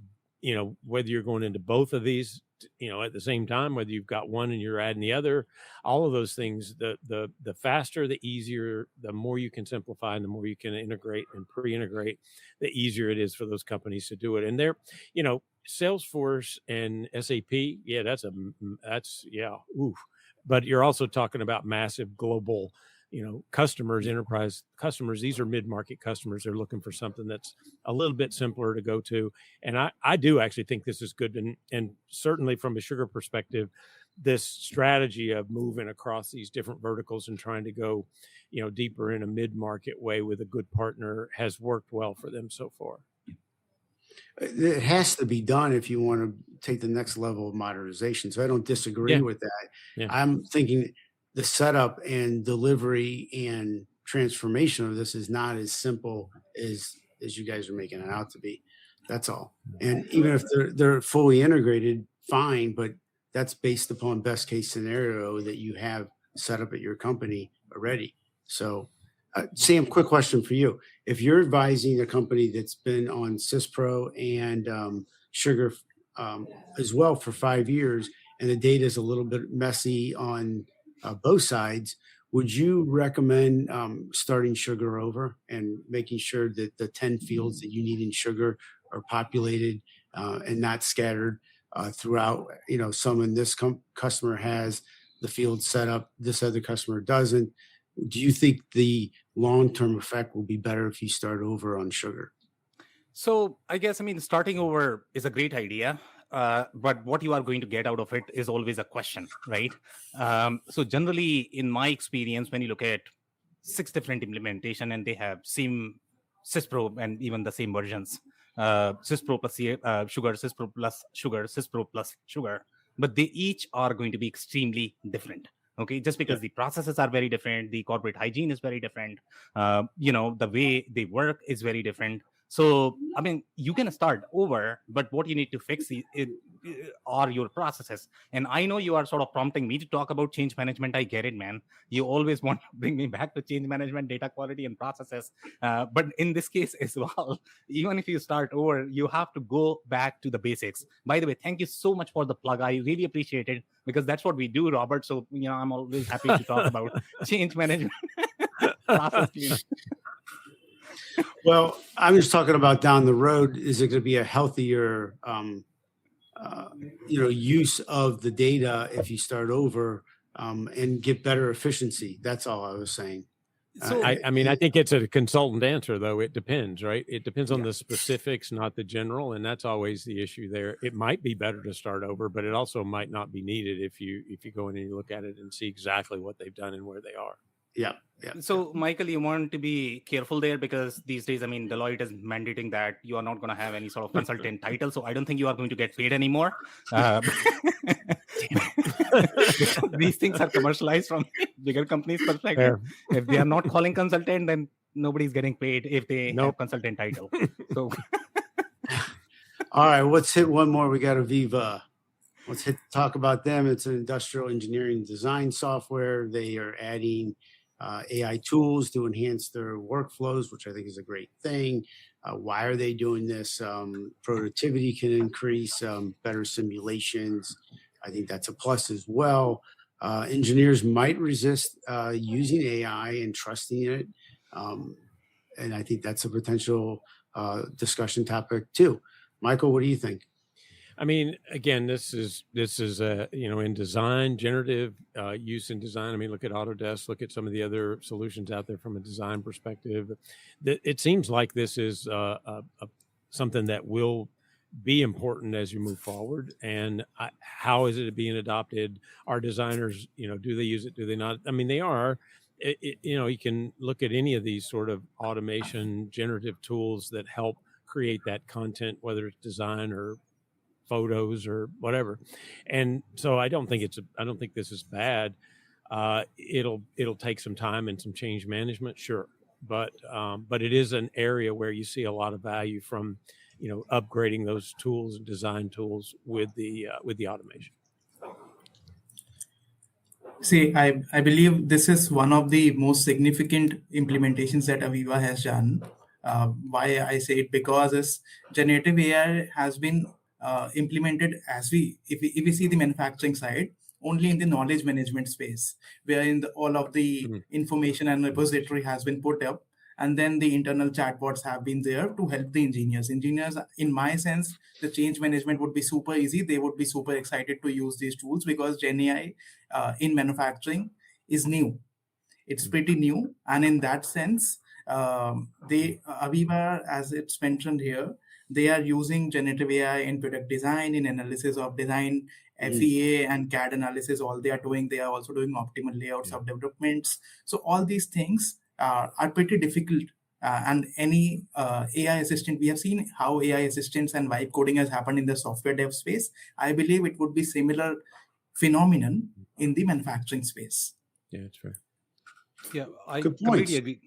whether you're going into both of these, at the same time, whether you've got one and you're adding the other, all of those things, the faster, the easier, the more you can simplify and the more you can integrate and pre-integrate, the easier it is for those companies to do it. And they're, Salesforce and SAP, oof. But you're also talking about massive global, customers, enterprise customers. These are mid-market customers. They're looking for something that's a little bit simpler to go to. And I do actually think this is good. And certainly from a sugar perspective, this strategy of moving across these different verticals and trying to go, deeper in a mid-market way with a good partner has worked well for them so far. It has to be done if you want to take the next level of modernization. So I don't disagree with that. Yeah. I'm thinking the setup and delivery and transformation of this is not as simple as you guys are making it out to be. That's all. And even if they're fully integrated, fine, but that's based upon best case scenario that you have set up at your company already. So Sam, quick question for you. If you're advising a company that's been on Syspro and Sugar as well for 5 years, and the data is a little bit messy on both sides, would you recommend starting Sugar over and making sure that the 10 fields that you need in Sugar are populated and not scattered throughout? Some in this customer has the field set up, this other customer doesn't. Do you think the long-term effect will be better if you start over on Sugar? So I guess, starting over is a great idea. But what you are going to get out of it is always a question, right? So generally, in my experience, when you look at 6 different implementation and they have same Syspro and even the same versions, Syspro plus Sugar, Syspro plus Sugar, Syspro plus Sugar, but they each are going to be extremely different. Okay, just because the processes are very different, the corporate hygiene is very different, the way they work is very different. So, I mean, you can start over, but what you need to fix are your processes. And I know you are sort of prompting me to talk about change management. I get it, man. You always want to bring me back to change management, data quality, and processes. But in this case as well, even if you start over, you have to go back to the basics. By the way, thank you so much for the plug. I really appreciate it, because that's what we do, Robert. So, I'm always happy to talk about change management, process cleanup. Well, I'm just talking about down the road. Is it going to be a healthier, use of the data if you start over and get better efficiency? That's all I was saying. So I think it's a consultant answer, though. It depends, right? It depends on the specifics, not the general, and that's always the issue there. It might be better to start over, but it also might not be needed if you go in and you look at it and see exactly what they've done and where they are. Yeah. So, Michael, you want to be careful there, because these days, Deloitte is mandating that you are not going to have any sort of consultant title. So I don't think you are going to get paid anymore. These things are commercialized from bigger companies' perspective. Yeah. If they are not calling consultant, then nobody's getting paid if they have consultant title. So, all right, let's hit one more. We got AVEVA. Let's talk about them. It's an industrial engineering design software. They are adding AI tools to enhance their workflows, which I think is a great thing. Why are they doing this? Productivity can increase, better simulations. I think that's a plus as well. Engineers might resist using AI and trusting it. And I think that's a potential discussion topic too. Michael, what do you think? Again, this is in design, generative use in design. Look at Autodesk, look at some of the other solutions out there from a design perspective. It seems like this is something that will be important as you move forward. And how is it being adopted? Are designers, do they use it? Do they not? They are. You can look at any of these sort of automation generative tools that help create that content, whether it's design or photos or whatever. And so I don't think this is bad. It'll take some time and some change management, sure. But it is an area where you see a lot of value from, upgrading those tools and design tools with the automation. See, I believe this is one of the most significant implementations that AVEVA has done. Why I say it? Because this generative AI has been implemented if we see the manufacturing side, only in the knowledge management space, where all of the information and repository has been put up, and then the internal chatbots have been there to help the engineers. Engineers, in my sense, the change management would be super easy. They would be super excited to use these tools, because Gen AI in manufacturing is new. It's pretty new, and in that sense, AVEVA, as it's mentioned here, they are using generative AI in product design, in analysis of design, FEA and CAD analysis. All they are doing, they are also doing optimal layouts of developments. So all these things are pretty difficult. And any AI assistant, we have seen how AI assistants and vibe coding has happened in the software dev space. I believe it would be similar phenomenon in the manufacturing space. Yeah, that's fair. Yeah, I completely agree.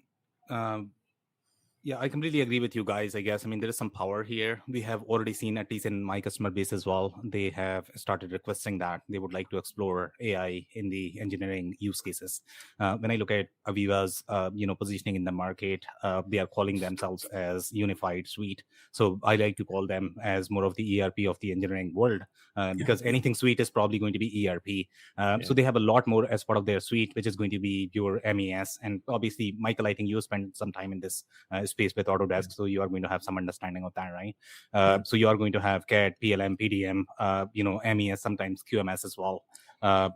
I completely agree with you guys. I guess, there is some power here. We have already seen, at least in my customer base as well, they have started requesting that they would like to explore AI in the engineering use cases. When I look at AVEVA's, positioning in the market, they are calling themselves as unified suite. So I like to call them as more of the ERP of the engineering world, because anything suite is probably going to be ERP. So they have a lot more as part of their suite, which is going to be your MES. And obviously, Michael, I think you spent some time in this space with Autodesk, so you are going to have some understanding of that, right? So you are going to have CAD, PLM, PDM, MES, sometimes QMS as well.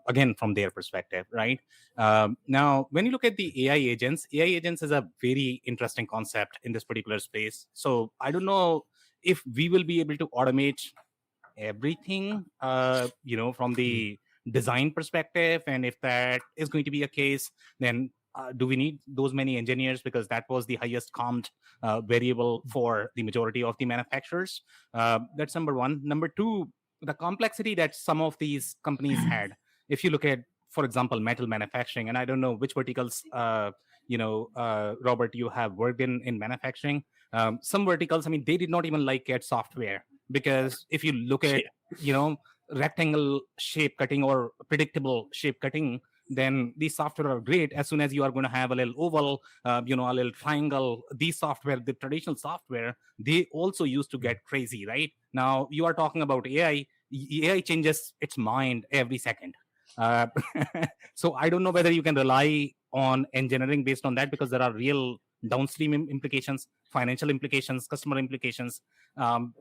Again, from their perspective, right? Now, when you look at the AI agents is a very interesting concept in this particular space. So I don't know if we will be able to automate everything, from the design perspective, and if that is going to be a case, then do we need those many engineers? Because that was the highest comped variable for the majority of the manufacturers. That's number one. Number two, the complexity that some of these companies had. If you look at, for example, metal manufacturing, and I don't know which verticals, Robert, you have worked in manufacturing, Some verticals, I mean, they did not even like CAD software, because if you look at, rectangle shape cutting or predictable shape cutting, then these software are great. As soon as you are going to have a little oval, a little triangle, these software, the traditional software, they also used to get crazy, right? Now you are talking about AI. AI changes its mind every second. So I don't know whether you can rely on engineering based on that, because there are real downstream implications, financial implications, customer implications.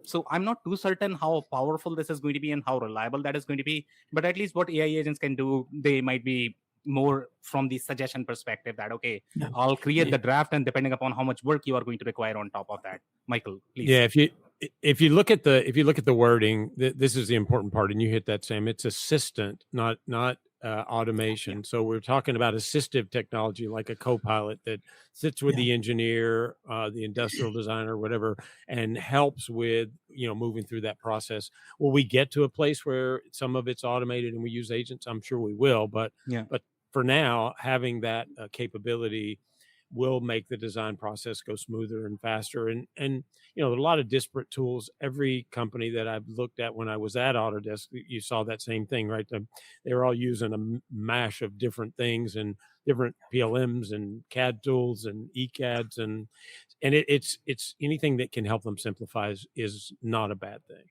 So I'm not too certain how powerful this is going to be and how reliable that is going to be. But at least what AI agents can do, they might be more from the suggestion perspective that, okay, I'll create the draft, and depending upon how much work you are going to require on top of that. Michael, please. Yeah, if you look at the wording, this is the important part, and you hit that, Sam. It's assistant, not automation. So we're talking about assistive technology like a Copilot that sits with the engineer, the industrial designer, whatever, and helps with moving through that process. Will we get to a place where some of it's automated and we use agents? I'm sure we will, but for now, having that capability will make the design process go smoother and faster. And there are a lot of disparate tools. Every company that I've looked at when I was at Autodesk, you saw that same thing, right? They were all using a mash of different things and different PLMs and CAD tools and ECADs, and it's anything that can help them simplify is not a bad thing.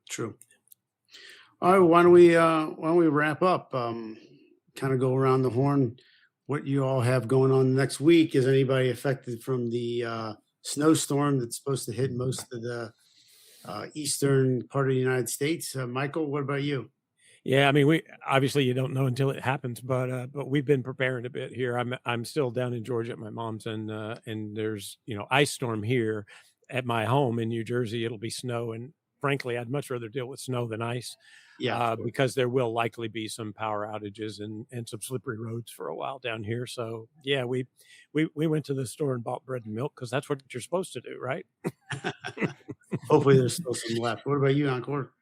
True. All right, why don't we wrap up? Kind of go around the horn. What you all have going on next week? Is anybody affected from the snowstorm that's supposed to hit most of the eastern part of the United States? Michael, what about you? Yeah, I mean, we obviously you don't know until it happens, but we've been preparing a bit here. I'm still down in Georgia at my mom's, and there's ice storm here at my home in New Jersey. It'll be snow, and frankly, I'd much rather deal with snow than ice. Yeah, because there will likely be some power outages and some slippery roads for a while down here. So yeah, we went to the store and bought bread and milk because that's what you're supposed to do, right? Hopefully there's still some left. What about you, Encore?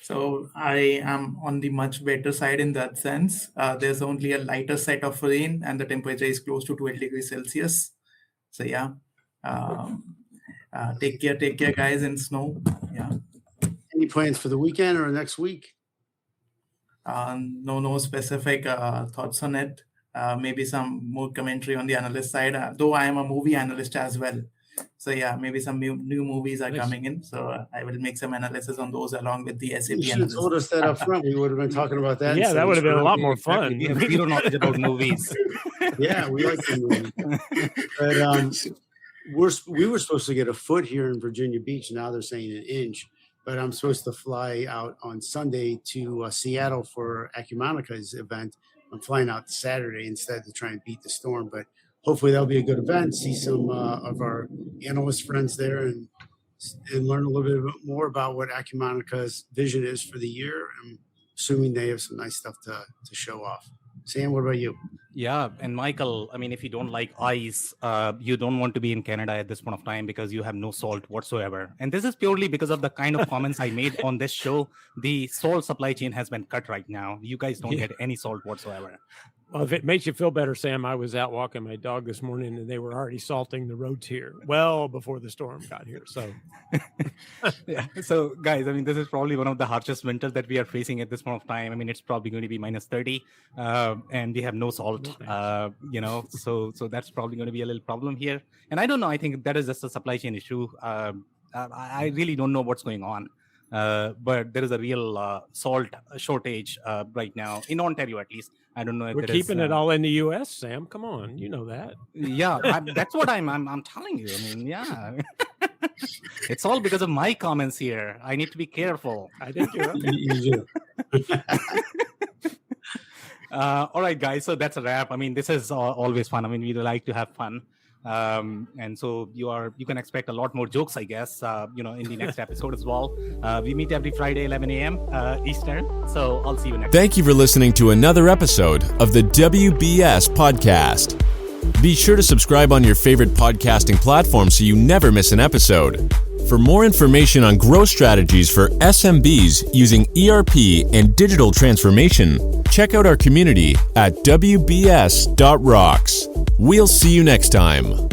So I am on the much better side in that sense. There's only a lighter set of rain, and the temperature is close to 12 degrees Celsius. So yeah, take care, guys, in snow. Yeah. Any plans for the weekend or next week? No specific thoughts on it. Maybe some more commentary on the analyst side, though I am a movie analyst as well. So yeah, maybe some new movies are coming in. So I will make some analysis on those along with the SAP. You should have told us that up front. We would have been talking about that. Yeah, that would have been a lot more fun. We have zero knowledge about movies. Yeah, we like the movie. But we were supposed to get a foot here in Virginia Beach. Now they're saying an inch. But I'm supposed to fly out on Sunday to Seattle for Acumanica's event. I'm flying out Saturday instead to try and beat the storm. But hopefully that'll be a good event. See some of our analyst friends there and learn a little bit more about what Acumanica's vision is for the year. I'm assuming they have some nice stuff to show off. Sam, what about you? Yeah, and Michael, I mean, if you don't like ice, you don't want to be in Canada at this point of time because you have no salt whatsoever. And this is purely because of the kind of comments I made on this show. The salt supply chain has been cut right now. You guys don't get any salt whatsoever. Well, if it makes you feel better, Sam, I was out walking my dog this morning and they were already salting the roads here well before the storm got here. So, yeah. So, guys, I mean, this is probably one of the harshest winters that we are facing at this point of time. I mean, it's probably going to be minus 30 and we have no salt, so that's probably going to be a little problem here. And I don't know. I think that is just a supply chain issue. I really don't know what's going on. But there is a real salt shortage right now in Ontario, at least. I don't know if we're keeping it all in the U.S., Sam. Come on, you know that. Yeah, that's what I'm telling you. I mean, yeah, it's all because of my comments here. I need to be careful. I think you're right. All right, guys. So that's a wrap. I mean, this is always fun. I mean, we like to have fun. And so you can expect a lot more jokes, I guess, in the next episode as well. We meet every Friday, 11 a.m. Eastern. So I'll see you next. Thank you for listening to another episode of the WBS podcast. Be sure to subscribe on your favorite podcasting platform so you never miss an episode. For more information on growth strategies for SMBs using ERP and digital transformation, check out our community at WBS.rocks. We'll see you next time.